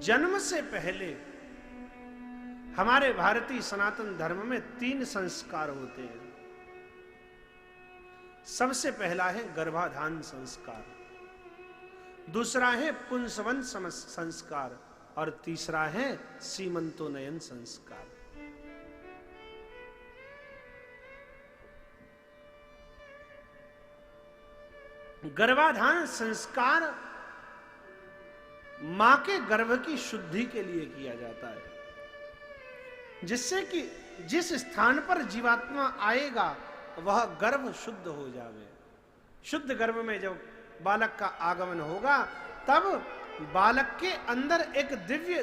जन्म से पहले हमारे भारतीय सनातन धर्म में 3 संस्कार होते हैं। सबसे पहला है गर्भाधान संस्कार, दूसरा है पुंसवन संस्कार और तीसरा है सीमंतोन्नयन संस्कार। गर्भाधान संस्कार मां के गर्भ की शुद्धि के लिए किया जाता है, जिससे कि जिस स्थान पर जीवात्मा आएगा वह गर्भ शुद्ध हो जावे। शुद्ध गर्भ में जब बालक का आगमन होगा तब बालक के अंदर एक दिव्य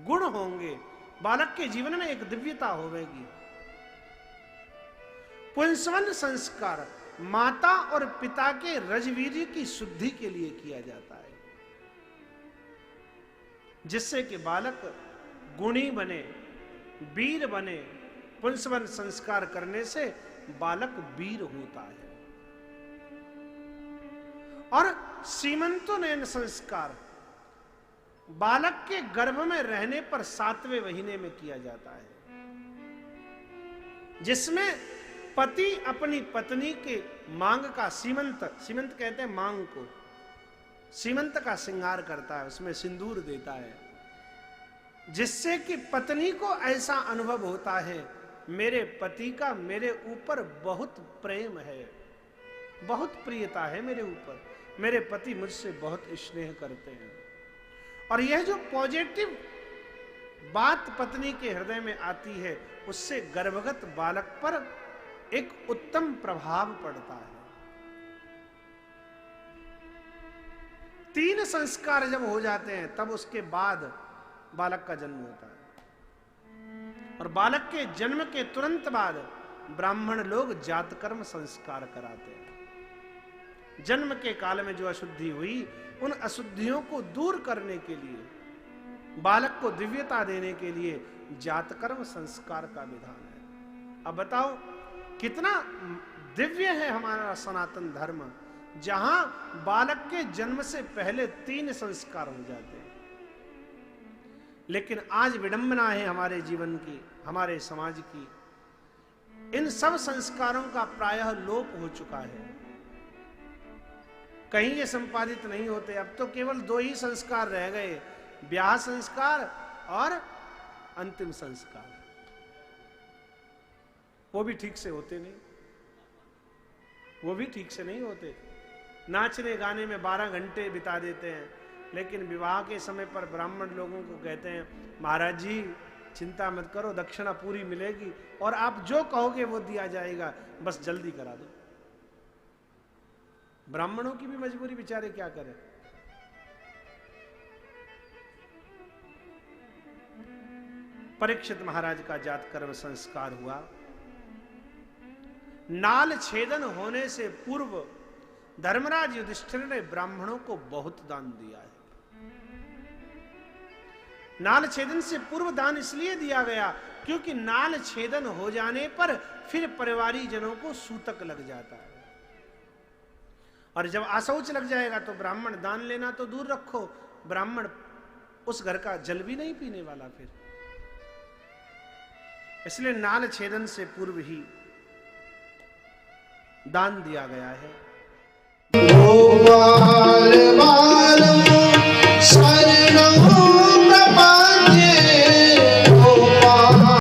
गुण होंगे, बालक के जीवन में एक दिव्यता होगी। पुंसवन संस्कार माता और पिता के रजवीर्य की शुद्धि के लिए किया जाता है, जिससे कि बालक गुणी बने, वीर बने। पुंसवन संस्कार करने से बालक वीर होता है। और सीमंतोन्नयन संस्कार बालक के गर्भ में रहने पर 7वें महीने में किया जाता है, जिसमें पति अपनी पत्नी के मांग का सीमंत कहते हैं मांग को, सीमंत का श्रृंगार करता है, उसमें सिंदूर देता है, जिससे कि पत्नी को ऐसा अनुभव होता है मेरे पति का मेरे ऊपर बहुत प्रेम है, बहुत प्रियता है मेरे ऊपर, मेरे पति मुझसे बहुत स्नेह करते हैं। और यह जो पॉजिटिव बात पत्नी के हृदय में आती है उससे गर्भगत बालक पर एक उत्तम प्रभाव पड़ता है। 3 संस्कार जब हो जाते हैं तब उसके बाद बालक का जन्म होता है, और बालक के जन्म के तुरंत बाद ब्राह्मण लोग जातकर्म संस्कार कराते हैं। जन्म के काल में जो अशुद्धि हुई उन अशुद्धियों को दूर करने के लिए, बालक को दिव्यता देने के लिए जातकर्म संस्कार का विधान है। अब बताओ कितना दिव्य है हमारा सनातन धर्म, जहां बालक के जन्म से पहले 3 संस्कार हो जाते हैं। लेकिन आज विडंबना है हमारे जीवन की, हमारे समाज की, इन सब संस्कारों का प्रायः लोप हो चुका है, कहीं ये संपादित नहीं होते। अब तो केवल 2 ही संस्कार रह गए, ब्याह संस्कार और अंतिम संस्कार, वो भी ठीक से होते नहीं, वो भी ठीक से नहीं होते। नाचने गाने में 12 घंटे बिता देते हैं, लेकिन विवाह के समय पर ब्राह्मण लोगों को कहते हैं महाराज जी चिंता मत करो, दक्षिणा पूरी मिलेगी और आप जो कहोगे वो दिया जाएगा, बस जल्दी करा दो। ब्राह्मणों की भी मजबूरी, बेचारे क्या करें। परीक्षित महाराज का जातकर्म संस्कार हुआ। नाल छेदन होने से पूर्व धर्मराज युधिष्ठिर ने ब्राह्मणों को बहुत दान दिया है। नाल छेदन से पूर्व दान इसलिए दिया गया क्योंकि नाल छेदन हो जाने पर फिर परिवारी जनों को सूतक लग जाता है, और जब आशौच लग जाएगा तो ब्राह्मण दान लेना तो दूर रखो, ब्राह्मण उस घर का जल भी नहीं पीने वाला फिर। इसलिए नाल छेदन से पूर्व ही दान दिया गया है।